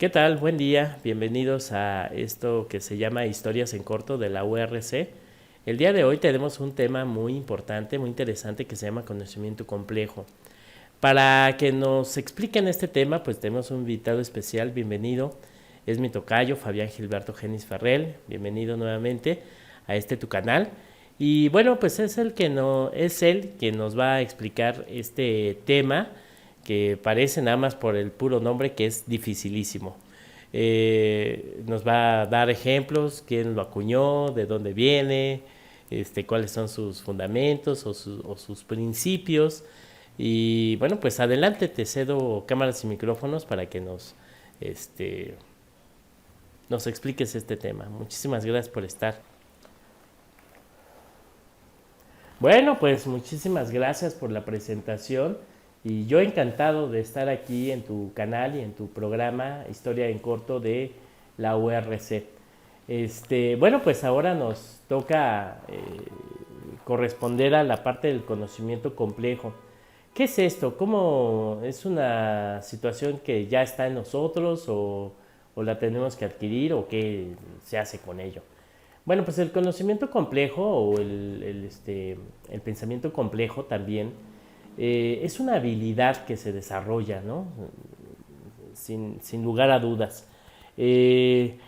¿Qué tal? Buen día. Bienvenidos a esto que se llama Historias en Corto de la URC. El día de hoy tenemos un tema muy importante, muy interesante que se llama conocimiento complejo. Para que nos expliquen este tema, pues tenemos un invitado especial. Bienvenido. Es mi tocayo, Fabián Gilberto Genis Ferrell. Bienvenido nuevamente a tu canal. Y bueno, pues es él quien nos va a explicar este tema que parece nada más por el puro nombre que es dificilísimo. Nos va a dar ejemplos, quién lo acuñó, de dónde viene, cuáles son sus fundamentos o sus principios. Y bueno, pues adelante, te cedo cámaras y micrófonos para que este, nos expliques este tema. Muchísimas gracias por estar. Bueno, pues muchísimas gracias por la presentación y yo encantado de estar aquí en tu canal y en tu programa Historia en Corto de la URC. Bueno, pues ahora nos toca corresponder a la parte del conocimiento complejo. ¿Qué es esto? ¿Cómo es una situación que ya está en nosotros o la tenemos que adquirir o qué se hace con ello? Bueno, pues el conocimiento complejo o el pensamiento complejo también es una habilidad que se desarrolla, ¿no? Sin lugar a dudas. Eh,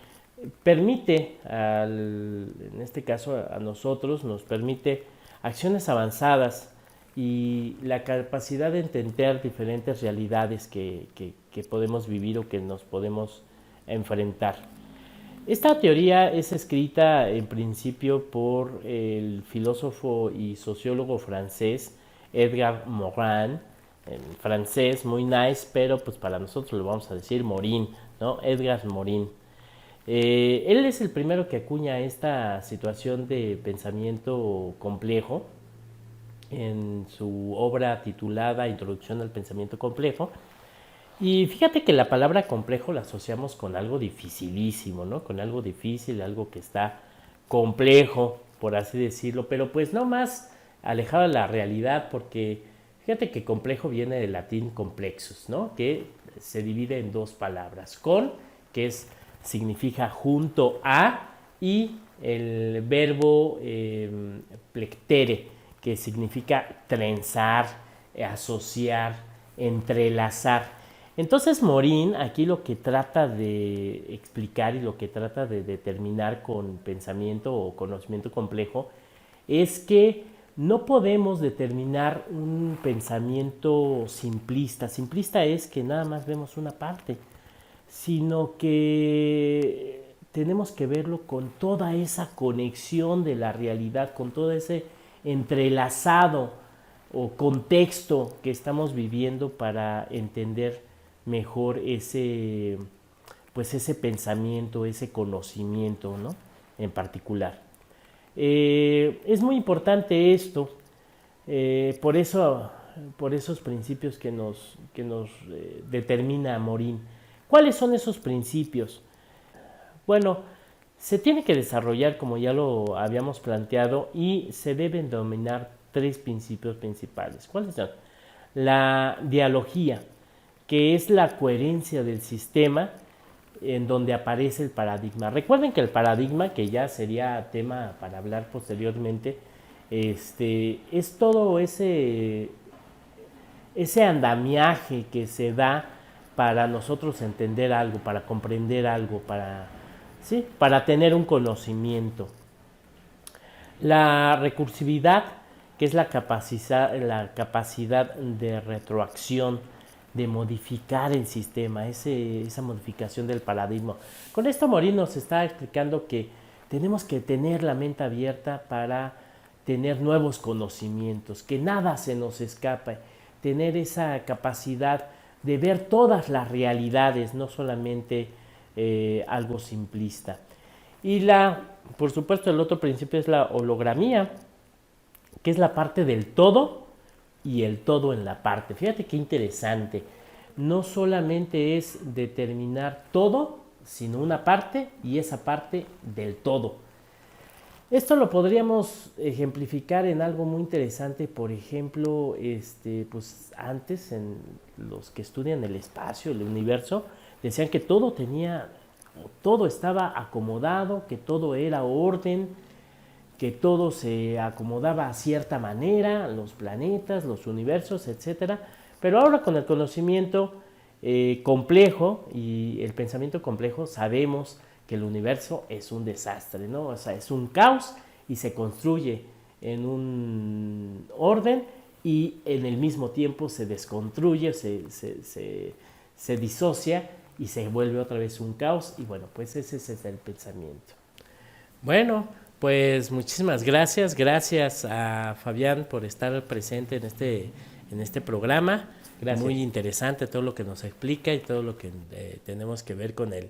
Permite, en este caso a nosotros, nos permite acciones avanzadas y la capacidad de entender diferentes realidades que podemos vivir o que nos podemos enfrentar. Esta teoría es escrita en principio por el filósofo y sociólogo francés Edgar Morin, en francés muy nice, pero pues para nosotros le vamos a decir Morin, ¿no? Edgar Morin. Él es el primero que acuña esta situación de pensamiento complejo en su obra titulada Introducción al Pensamiento Complejo. Y fíjate que la palabra complejo la asociamos con algo dificilísimo, ¿no? Con algo difícil, algo que está complejo, por así decirlo, pero pues no más alejado de la realidad, porque fíjate que complejo viene del latín complexus, ¿no? Que se divide en dos palabras, con, que significa junto a, y el verbo plectere, que significa trenzar, asociar, entrelazar. Entonces Morin aquí lo que trata de explicar y lo que trata de determinar con pensamiento o conocimiento complejo es que no podemos determinar un pensamiento simplista. Simplista es que nada más vemos una parte, sino que tenemos que verlo con toda esa conexión de la realidad, con todo ese entrelazado o contexto que estamos viviendo para entender mejor ese pensamiento, ese conocimiento, ¿no? En particular. Es muy importante esto, por eso, por esos principios que nos determina Morin. ¿Cuáles son esos principios? Bueno, se tiene que desarrollar, como ya lo habíamos planteado, y se deben dominar tres principios principales. ¿Cuáles son? La dialogía, que es la coherencia del sistema en donde aparece el paradigma. Recuerden que el paradigma, que ya sería tema para hablar posteriormente, es todo ese andamiaje que se da para nosotros entender algo, para comprender algo, ¿sí? Para tener un conocimiento. La recursividad, que es la capacidad de retroacción, de modificar el sistema, esa modificación del paradigma. Con esto Morin nos está explicando que tenemos que tener la mente abierta para tener nuevos conocimientos, que nada se nos escape, tener esa capacidad de ver todas las realidades, no solamente algo simplista. Y por supuesto, el otro principio es la hologramía, que es la parte del todo y el todo en la parte. Fíjate qué interesante. No solamente es determinar todo, sino una parte y esa parte del todo. Esto lo podríamos ejemplificar en algo muy interesante, por ejemplo, pues antes en los que estudian el espacio, el universo, decían que todo estaba acomodado, que todo era orden, que todo se acomodaba a cierta manera, los planetas, los universos, etcétera. Pero ahora con el conocimiento complejo y el pensamiento complejo sabemos que el universo es un desastre, ¿no? O sea, es un caos y se construye en un orden y en el mismo tiempo se desconstruye, se disocia y se vuelve otra vez un caos y bueno, pues ese es el pensamiento. Bueno, pues muchísimas gracias. Gracias a Fabián por estar presente en este programa. Gracias. Muy interesante todo lo que nos explica y todo lo que tenemos que ver con él.